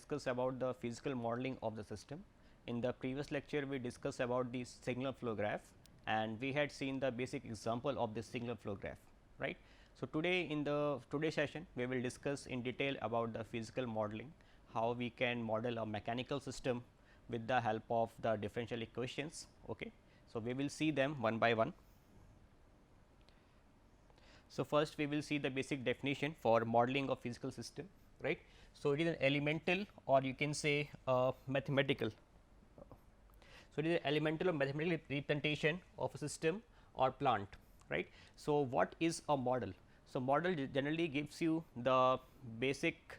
discuss about the physical modeling of the system. In the previous lecture, we discussed about the signal flow graph, and we had seen the basic example of this signal flow graph, right. So, today in the today's session, we will discuss in detail about the physical modeling, how we can model a mechanical system with the help of the differential equations. Okay. So, we will see them one by one. So, first we will see the basic definition for modeling of physical system, right. So, it is an elemental or you can say mathematical. So, it is an elemental or mathematical representation of a system or plant, right. So, what is a model? So, model generally gives you the basic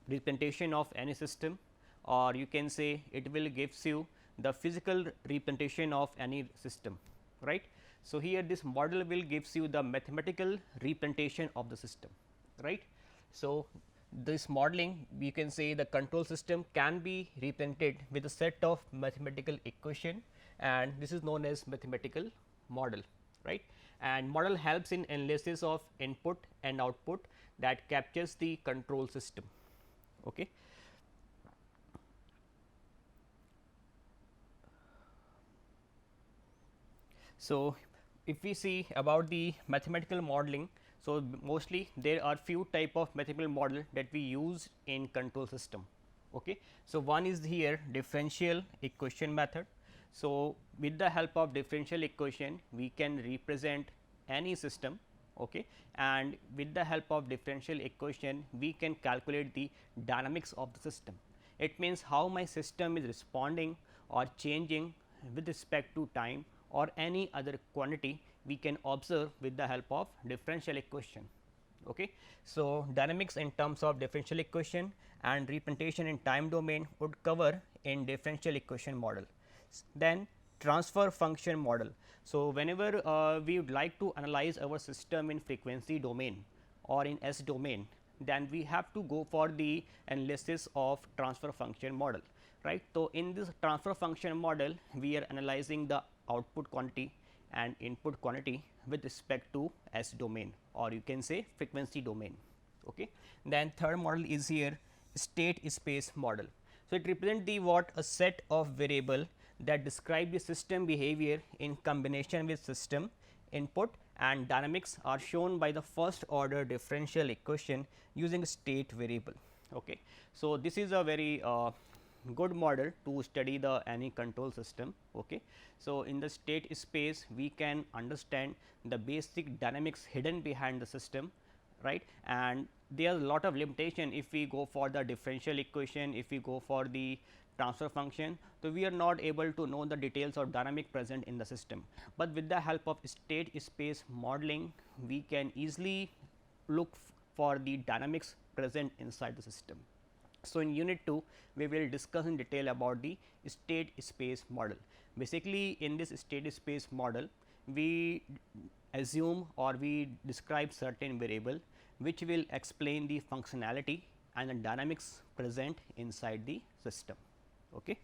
representation of any system, or you can say it will gives you the physical representation of any system, right. So, here this model will gives you the mathematical representation of the system, right. So, this modeling we can say the control system can be represented with a set of mathematical equation, and this is known as mathematical model, right. And model helps in analysis of input and output that captures the control system. Okay. So, if we see about the mathematical modeling, so mostly there are few type of mathematical model that we use in control system. Okay. So, one is here differential equation method. So, with the help of differential equation we can represent any system, okay, and with the help of differential equation we can calculate the dynamics of the system. It means how my system is responding or changing with respect to time or any other quantity we can observe with the help of differential equation. Okay. So, dynamics in terms of differential equation and representation in time domain would cover in differential equation model. Then transfer function model. So, whenever we would like to analyze our system in frequency domain or in S domain, then we have to go for the analysis of transfer function model, right. So, in this transfer function model we are analyzing the output quantity and input quantity with respect to S domain or you can say frequency domain. Okay. Then third model is here state space model. So, it represents the what a set of variable that describe the system behavior in combination with system input, and dynamics are shown by the first order differential equation using state variable. Okay. So, this is a very good model to study the any control system. Okay. So, in the state space we can understand the basic dynamics hidden behind the system, right, and there are a lot of limitation if we go for the differential equation, if we go for the transfer function. So, we are not able to know the details of dynamic present in the system, but with the help of state space modeling we can easily look for the dynamics present inside the system. So, in unit 2 we will discuss in detail about the state space model. Basically, in this state space model we assume or we describe certain variable which will explain the functionality and the dynamics present inside the system. Okay.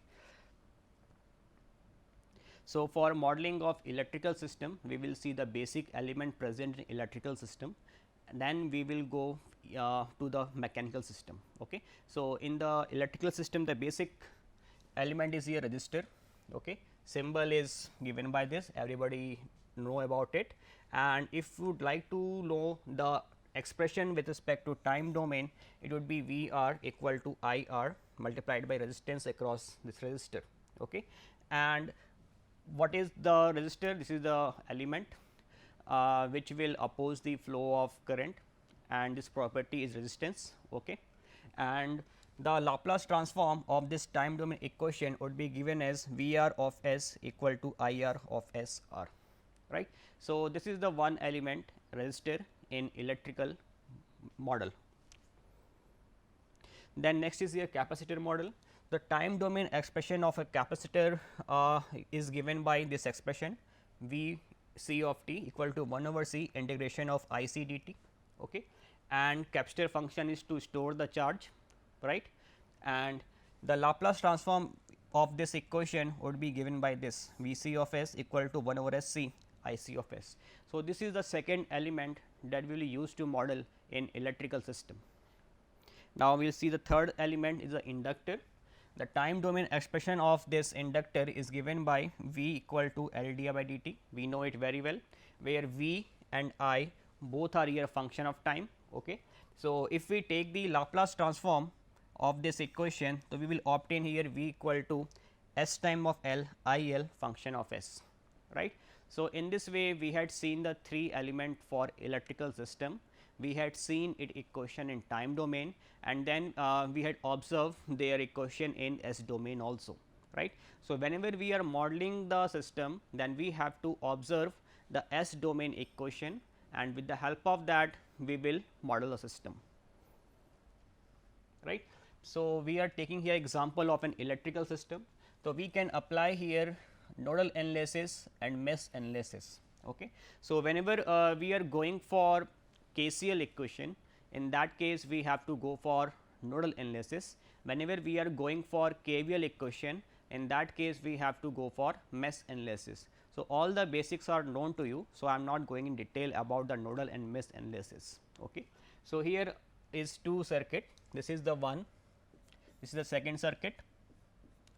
So, for modeling of electrical system we will see the basic element present in electrical system, and then we will go to the mechanical system. Okay. So, in the electrical system the basic element is here resistor. Okay. Symbol is given by this, everybody know about it, and if you would like to know the expression with respect to time domain, it would be V r equal to I r multiplied by resistance across this resistor. Okay. And what is the resistor? This is the element which will oppose the flow of current, and this property is resistance. Okay. And the Laplace transform of this time domain equation would be given as V r of S equal to I r of S r, right. So, this is the one element resistor in electrical model. Then next is your capacitor model. The time domain expression of a capacitor is given by this expression V c of t equal to 1 over c integration of I c dt. Okay. And capacitor function is to store the charge, right, and the Laplace transform of this equation would be given by this V c of s equal to 1 over s c I c of s. So, this is the second element that we will use to model in electrical system. Now, we will see the third element is the inductor. The time domain expression of this inductor is given by V equal to L d I by dt. We know it very well, where V and I both are here a function of time. Okay. So, if we take the Laplace transform of this equation, so we will obtain here V equal to S time of L I L function of S, right. So, in this way we had seen the 3 element for electrical system. We had seen it equation in time domain, and then we had observed their equation in S domain also, right. So, whenever we are modeling the system, then we have to observe the S domain equation, and with the help of that we will model the system, right. So, we are taking here example of an electrical system. So, we can apply here nodal analysis and mesh analysis. Okay. So, whenever we are going for KCL equation, in that case we have to go for nodal analysis. Whenever we are going for KVL equation, in that case we have to go for mesh analysis. So, all the basics are known to you. So, I am not going in detail about the nodal and mesh analysis. Okay. So, here is 2 circuit, this is the one, this is the second circuit.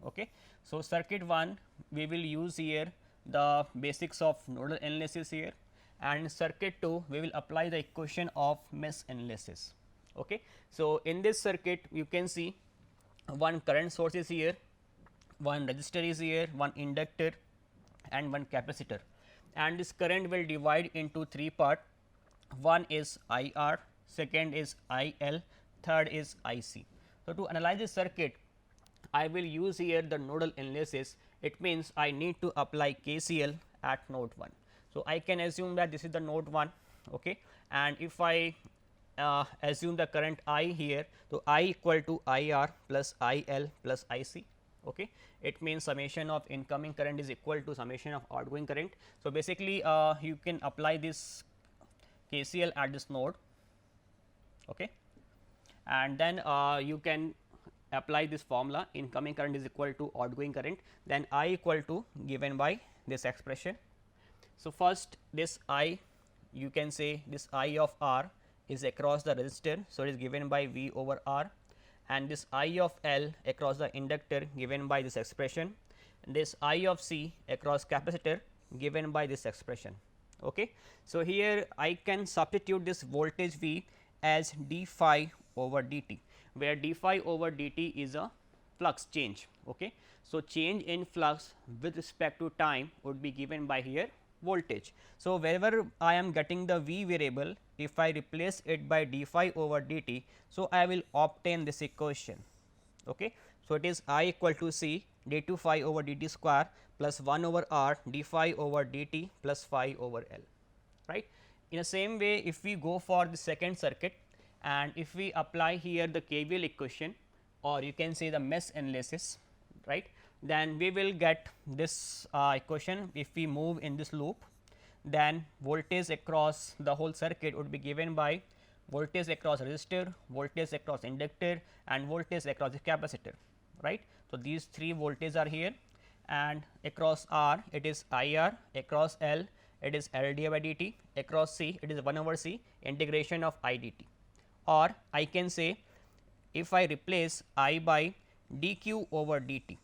Okay. So, circuit 1 we will use here the basics of nodal analysis here, and circuit 2 we will apply the equation of mesh analysis. Okay. So, in this circuit you can see one current source is here, one resistor is here, one inductor and one capacitor, and this current will divide into 3 part. One is IR, second is IL, third is IC. So, to analyze this circuit I will use here the nodal analysis. It means I need to apply KCL at node 1. So, I can assume that this is the node 1, okay, and if I assume the current I here, so I equal to IR plus IL plus IC. Okay. It means summation of incoming current is equal to summation of outgoing current. So, basically you can apply this KCL at this node, okay, and then you can apply this formula, incoming current is equal to outgoing current, then I equal to given by this expression. So, first this I, you can say this I of R is across the resistor. So, it is given by V over R, and this I of L across the inductor given by this expression, this I of C across capacitor given by this expression. Okay. So, here I can substitute this voltage V as d phi over dt, where d phi over dt is a flux change. Okay. So, change in flux with respect to time would be given by here voltage. So, wherever I am getting the V variable, if I replace it by d phi over dt, so I will obtain this equation. Okay. So, it is I equal to C d2 phi over dt square plus 1 over R d phi over dt plus phi over L, right. In the same way, if we go for the second circuit and if we apply here the KVL equation, or you can say the mesh analysis, right, then we will get this equation. If we move in this loop, then voltage across the whole circuit would be given by voltage across resistor, voltage across inductor and voltage across the capacitor, right. So, these 3 voltages are here, and across R it is IR, across L it is L d I by dt, across C it is 1 over C integration of I dt, or I can say if I replace I by dq over dt,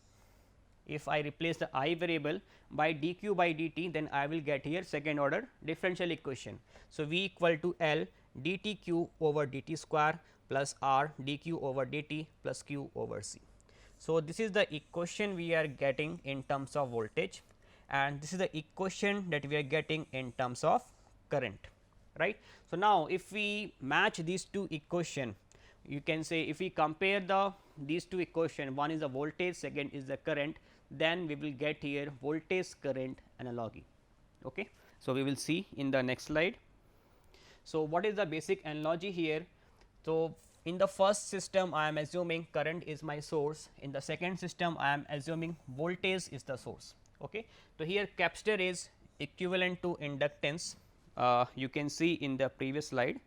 if I replace the I variable by dq by dt, then I will get here second order differential equation. So, V equal to L dtq over dt square plus R dq over dt plus q over C. So, this is the equation we are getting in terms of voltage, and this is the equation that we are getting in terms of current, right. So, now if we match these 2 equation, you can say if we compare these 2 equation, one is the voltage, second is the current, then we will get here voltage current analogy. Okay. So, we will see in the next slide. So, what is the basic analogy here? So, in the first system I am assuming current is my source, in the second system I am assuming voltage is the source. Okay. So, here capacitor is equivalent to inductance, you can see in the previous slide.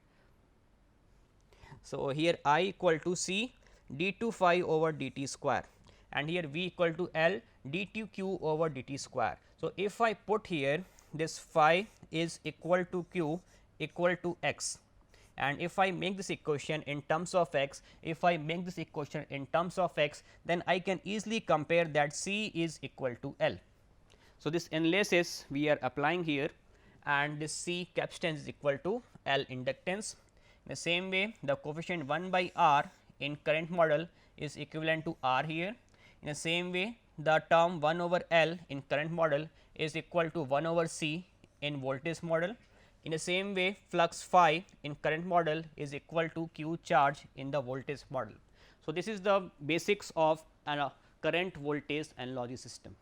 So, here I equal to C d2 phi over dt square, and here V equal to L d2q over dt square. So, if I put here this phi is equal to q equal to x, and if I make this equation in terms of x, if I make this equation in terms of x, then I can easily compare that C is equal to L. So, this enlaces we are applying here, and this C capacitance is equal to L inductance. In the same way, the coefficient 1 by R in current model is equivalent to R here. In the same way, the term 1 over L in current model is equal to 1 over C in voltage model. In the same way, flux phi in current model is equal to Q charge in the voltage model. So, this is the basics of a current voltage analogy system.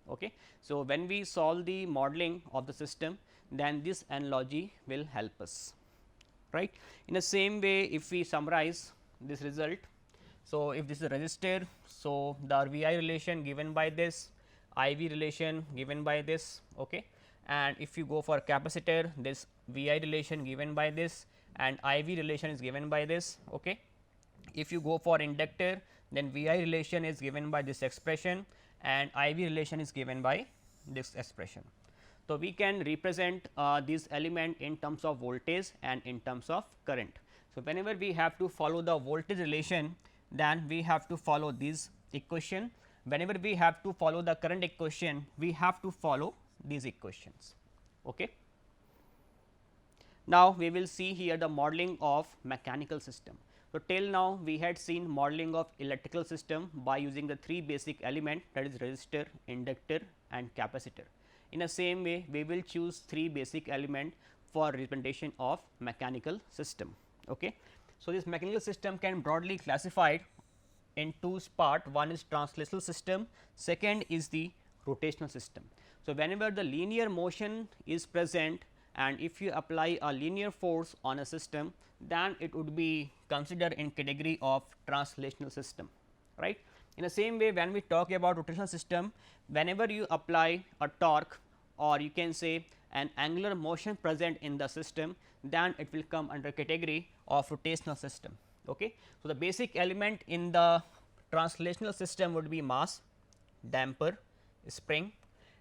Okay. So, when we solve the modeling of the system, then this analogy will help us, right. In the same way, if we summarize this result, so if this is a resistor, so the V I relation given by this, I V relation given by this, okay. And if you go for capacitor, this V I relation given by this and I V relation is given by this, okay. If you go for inductor, then V I relation is given by this expression and I V relation is given by this expression. So, we can represent this element in terms of voltage and in terms of current. So, whenever we have to follow the voltage relation, then we have to follow this equation. Whenever we have to follow the current equation, we have to follow these equations. Okay. Now, we will see here the modeling of mechanical system. So, till now we had seen modeling of electrical system by using the three basic element, that is resistor, inductor and capacitor. In the same way, we will choose three basic element for representation of mechanical system. Okay. So, this mechanical system can broadly classified in two parts. One is translational system, second is the rotational system. So, whenever the linear motion is present and if you apply a linear force on a system, then it would be considered in category of translational system, right. In the same way, when we talk about rotational system, whenever you apply a torque or you can say an angular motion present in the system, then it will come under category of rotational system. Okay. So, the basic element in the translational system would be mass, damper, spring,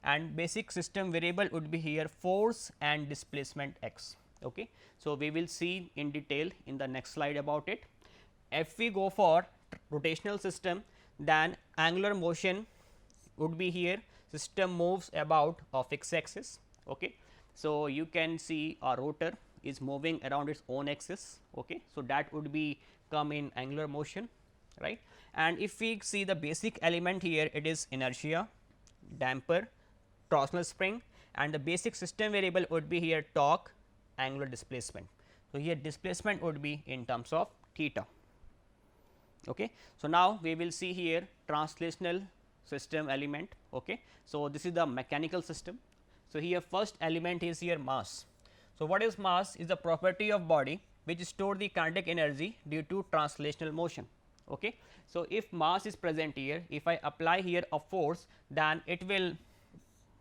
and basic system variable would be here force and displacement x. Okay. So, we will see in detail in the next slide about it. If we go for rotational system, then angular motion would be here, system moves about a fixed axis. Okay. So, you can see a rotor is moving around its own axis. Okay. So, that would be come in angular motion, right. And if we see the basic element here, it is inertia, damper, torsional spring, and the basic system variable would be here torque, angular displacement. So, here displacement would be in terms of theta. Okay. So, now we will see here translational system element. Okay. So, this is the mechanical system. So, here first element is here mass. So, what is mass? Is the property of body which store the kinetic energy due to translational motion. Okay. So, if mass is present here, if I apply here a force, then it will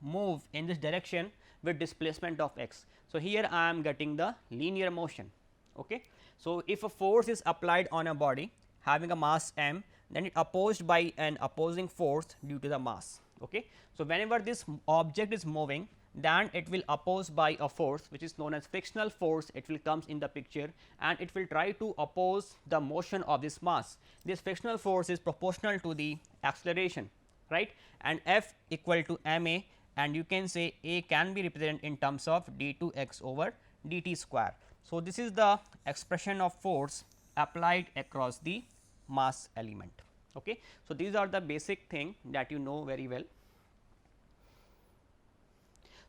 move in this direction with displacement of x. So, here I am getting the linear motion. Okay. So, if a force is applied on a body having a mass m, then it opposed by an opposing force due to the mass. Okay. So, whenever this object is moving, then it will oppose by a force which is known as frictional force, it will comes in the picture and it will try to oppose the motion of this mass. This frictional force is proportional to the acceleration, right, and F equal to m a, and you can say a can be represented in terms of d 2 x over dt square. So, this is the expression of force applied across the mass element. Okay. So, these are the basic thing that you know very well.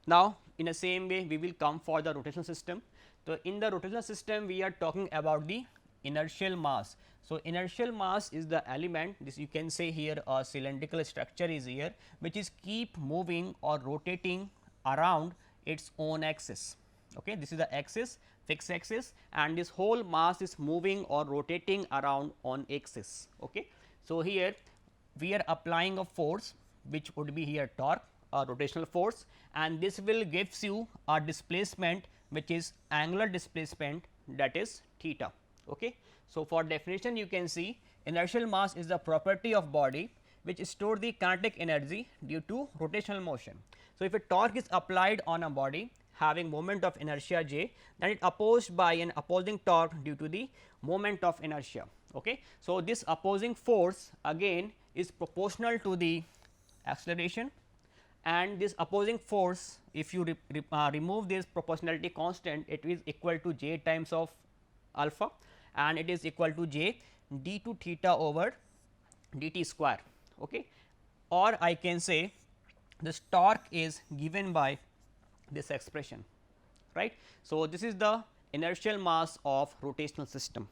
Now, in the same way we will come for the rotational system. So, in the rotational system we are talking about the inertial mass. So, inertial mass is the element, this you can say here a cylindrical structure is here which is keep moving or rotating around its own axis. Okay. This is the axis, fixed axis, and this whole mass is moving or rotating around on axis. Okay. So, here we are applying a force which would be here torque, a rotational force, and this will gives you a displacement which is angular displacement, that is theta. Okay. So, for definition you can see inertial mass is the property of body which store the kinetic energy due to rotational motion. So, if a torque is applied on a body having moment of inertia j, then it opposed by an opposing torque due to the moment of inertia. Okay. So, this opposing force again is proportional to the acceleration, and this opposing force, if you remove this proportionality constant, it is equal to j times of alpha, and it is equal to j d 2 theta over dt square. Okay. Or I can say this torque is given by this expression, right. So, this is the inertial mass of rotational system,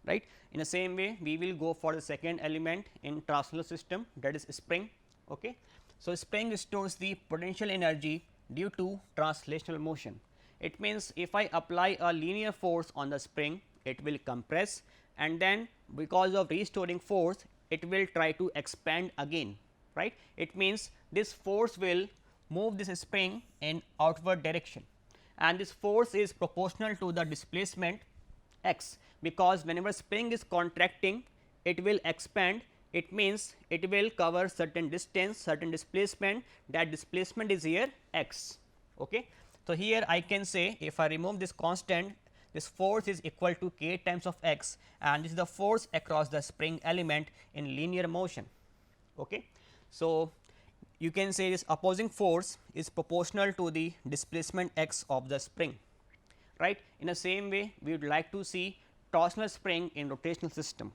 right. In the same way, we will go for the second element in translational system, that is spring. Okay. So, spring stores the potential energy due to translational motion. It means, if I apply a linear force on the spring, it will compress, and then because of restoring force, it will try to expand again, right. It means, this force will move this spring in outward direction, and this force is proportional to the displacement x, because whenever spring is contracting, it will expand. It means, it will cover certain distance, certain displacement, that displacement is here x. Okay. So, here I can say, if I remove this constant, this force is equal to k times of x, and this is the force across the spring element in linear motion. Okay. So, you can say this opposing force is proportional to the displacement x of the spring, right. In the same way, we would like to see torsional spring in rotational system.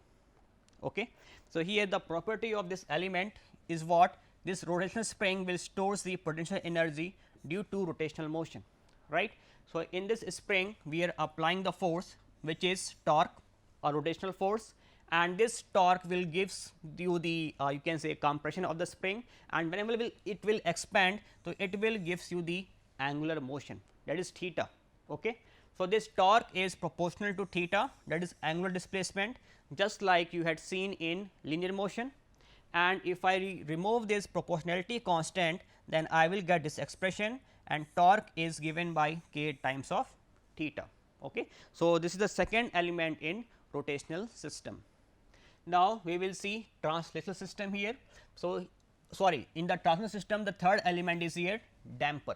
Okay. So, here the property of this element is what? This rotational spring will stores the potential energy due to rotational motion, right. So, in this spring, we are applying the force, which is torque or rotational force, and this torque will gives you the you can say compression of the spring, and whenever it will expand, so it will gives you the angular motion, that is theta. Okay. So, this torque is proportional to theta, that is angular displacement, just like you had seen in linear motion, and if I remove this proportionality constant, then I will get this expression, and torque is given by k times of theta. Okay. So, this is the second element in rotational system. Now, we will see translational system here. So, sorry, in the translational system, the third element is here damper.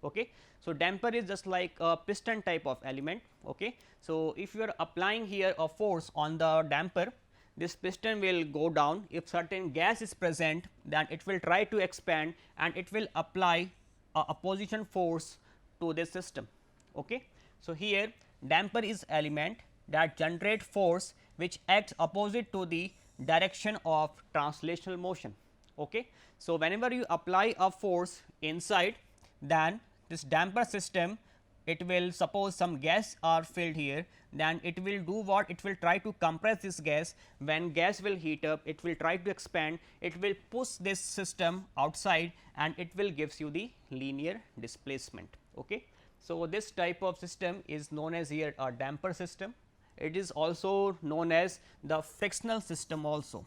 Okay. So, damper is just like a piston type of element. Okay. So, if you are applying here a force on the damper, this piston will go down. If certain gas is present, then it will try to expand, and it will apply a opposition force to this system. Okay. So, here damper is element that generate force which acts opposite to the direction of translational motion. Okay. So, whenever you apply a force inside, then this damper system, it will suppose some gas are filled here, then it will do what? It will try to compress this gas. When gas will heat up, it will try to expand, it will push this system outside, and it will gives you the linear displacement. Okay. So, this type of system is known as here a damper system. It is also known as the frictional system also.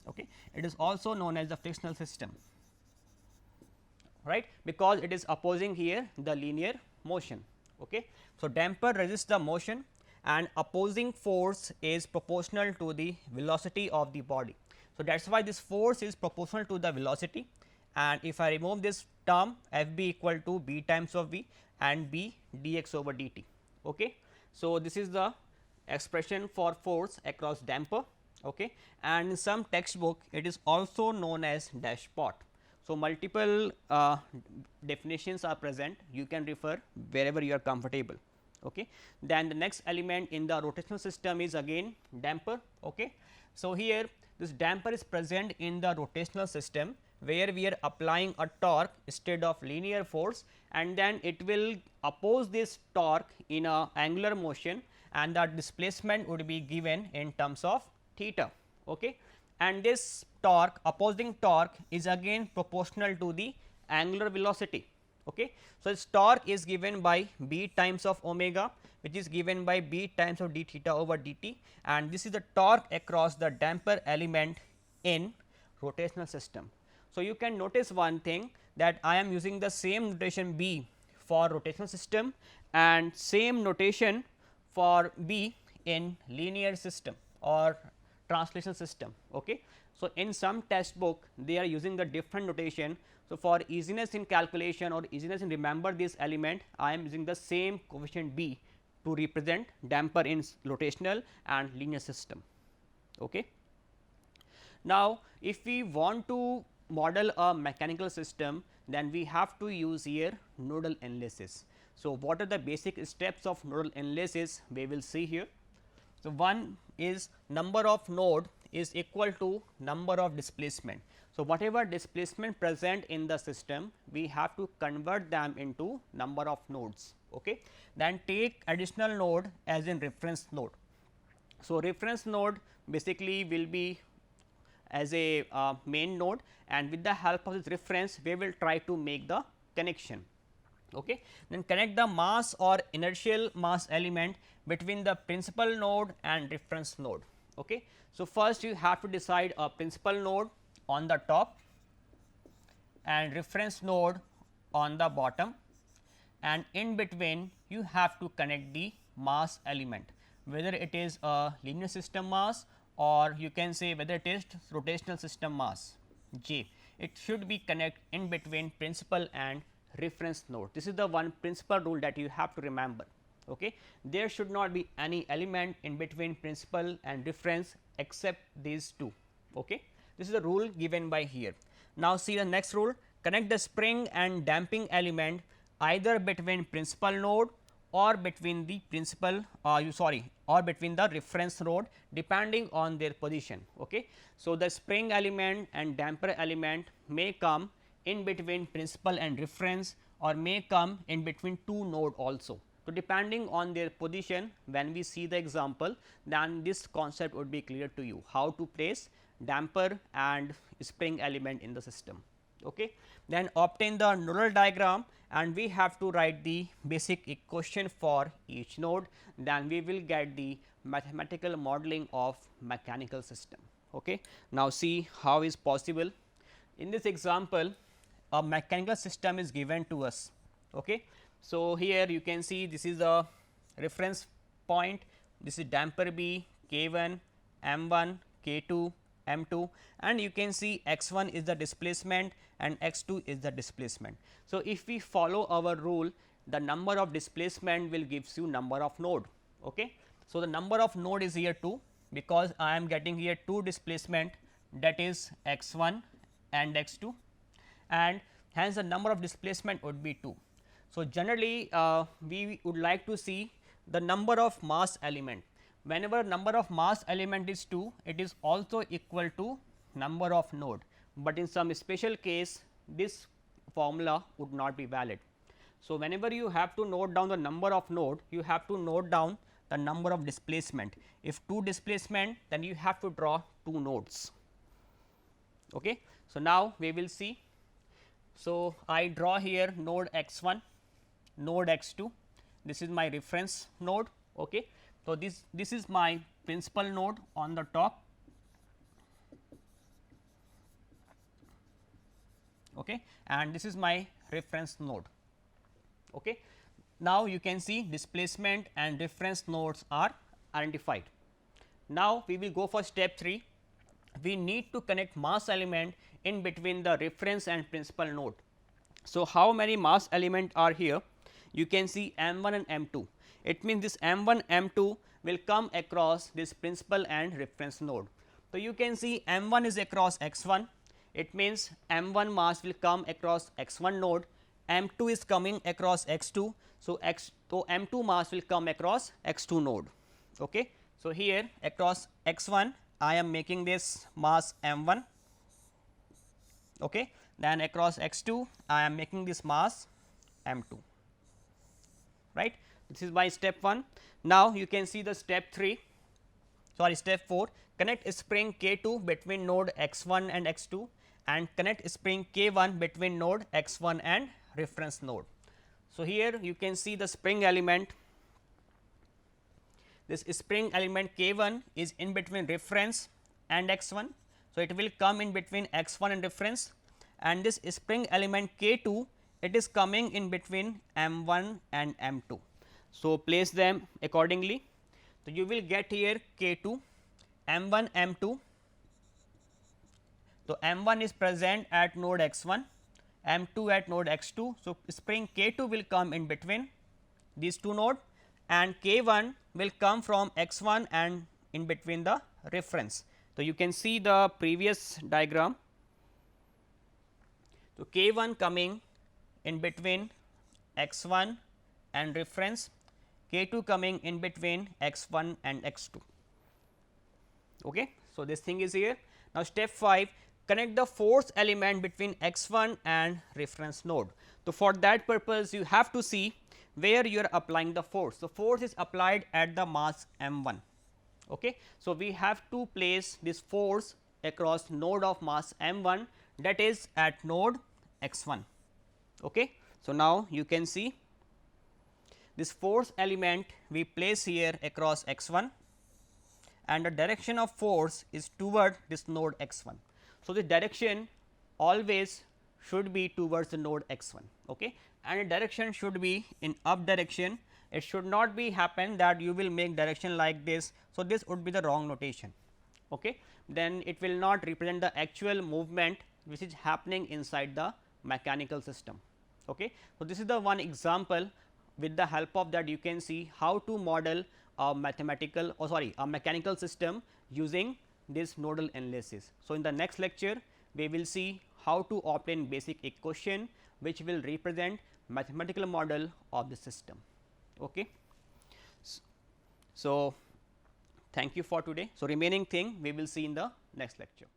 Okay. It is also known as the frictional system, right, because it is opposing here the linear motion. Okay. So, damper resists the motion, and opposing force is proportional to the velocity of the body. So, that is why this force is proportional to the velocity, and if I remove this term, f b equal to b times of v and b dx over dt. Okay. So, this is the expression for force across damper. Okay. And in some textbook, it is also known as dashpot. So, multiple definitions are present, you can refer wherever you are comfortable. Okay. Then the next element in the rotational system is again damper. Okay. So, here this damper is present in the rotational system, where we are applying a torque instead of linear force, and then it will oppose this torque in a angular motion, and the displacement would be given in terms of theta. Okay. And this torque, opposing torque, is again proportional to the angular velocity. Okay. So, this torque is given by b times of omega, which is given by b times of d theta over dt, and this is the torque across the damper element in rotational system. So, you can notice one thing, that I am using the same notation b for rotational system and same notation for b in linear system or translation system. Okay. So, in some textbook they are using the different notation. So, for easiness in calculation or easiness in remember this element, I am using the same coefficient b to represent damper in rotational and linear system. Okay. Now, if we want to model a mechanical system, then we have to use here nodal analysis. So, what are the basic steps of nodal analysis we will see here. So, one is number of node is equal to number of displacement. So, whatever displacement present in the system, we have to convert them into number of nodes. Okay. Then take additional node as in reference node. So, reference node basically will be as a main node, and with the help of this reference we will try to make the connection. Okay. Then connect the mass or inertial mass element between the principal node and reference node. Okay. So, first you have to decide a principal node on the top and reference node on the bottom, and in between you have to connect the mass element, whether it is a linear system mass or you can say whether it is rotational system mass J. It should be connect in between principal and reference node. This is the one principal rule that you have to remember. Okay. There should not be any element in between principal and reference except these two. Okay. This is the rule given by here. Now, see the next rule, connect the spring and damping element either between principal node or between the principal or between the reference node depending on their position. Okay. So, the spring element and damper element may come in between principal and reference or may come in between two node also. So, depending on their position, when we see the example, then this concept would be clear to you how to place damper and spring element in the system. Okay. Then obtain the nodal diagram and we have to write the basic equation for each node, then we will get the mathematical modeling of mechanical system. Okay. Now, see how is possible. In this example, a mechanical system is given to us. Okay. So, here you can see this is a reference point, this is damper B, K1, M1, K2, M2, and you can see x1 is the displacement and x2 is the displacement. So, if we follow our rule, the number of displacement will gives you number of node. Okay. So, the number of node is here 2 because I am getting here 2 displacement, that is x1 and x2, and hence the number of displacement would be 2. So, generally we would like to see the number of mass element. Whenever number of mass element is 2, it is also equal to number of node, but in some special case this formula would not be valid. So, whenever you have to note down the number of node, you have to note down the number of displacement. If 2 displacement, then you have to draw 2 nodes. Okay. So, now we will see. So, I draw here node x1, node x2, this is my reference node. Okay. So, this is my principal node on the top. Okay. And this is my reference node. Okay. Now, you can see displacement and reference nodes are identified. Now, we will go for step 3. We need to connect mass element in between the reference and principal node. So, how many mass element are here? You can see M1 and M2. It means this M1, M2 will come across this principal and reference node. So, you can see M1 is across x1, it means M1 mass will come across x1 node, M2 is coming across x2. So, M2 mass will come across x2 node. Okay. So, here across x1 I am making this mass M1, okay. Then across x2 I am making this mass M2, right. This is my step 1. Now, you can see the step 3, sorry step 4, connect spring K2 between node x1 and x2 and connect spring K1 between node x1 and reference node. So, here you can see the spring element, this spring element K1 is in between reference and x1. So, it will come in between x1 and reference, and this spring element K2 it is coming in between M1 and M2. So, place them accordingly. So, you will get here K2, M1, M2. So, M1 is present at node x1, M2 at node x2. So, spring K2 will come in between these two nodes and K1 will come from x1 and in between the reference. So, you can see the previous diagram. So, K1 coming in between x1 and reference, K2 coming in between x1 and x2. Okay. So, this thing is here. Now, step 5, connect the force element between x1 and reference node. So, for that purpose you have to see where you are applying the force. So, force is applied at the mass m1. Okay. So, we have to place this force across node of mass m1, that is at node x1. Okay. So, now you can see this force element we place here across x1 and the direction of force is toward this node x1. So, the direction always should be towards the node x1, okay, and the direction should be in up direction. It should not be happen that you will make direction like this. So, this would be the wrong notation, okay. Then it will not represent the actual movement which is happening inside the mechanical system. Okay. So, this is the one example. With the help of that you can see how to model a mathematical a mechanical system using this nodal analysis. So, in the next lecture we will see how to obtain basic equation which will represent mathematical model of the system. Okay. So, thank you for today. So, remaining thing we will see in the next lecture.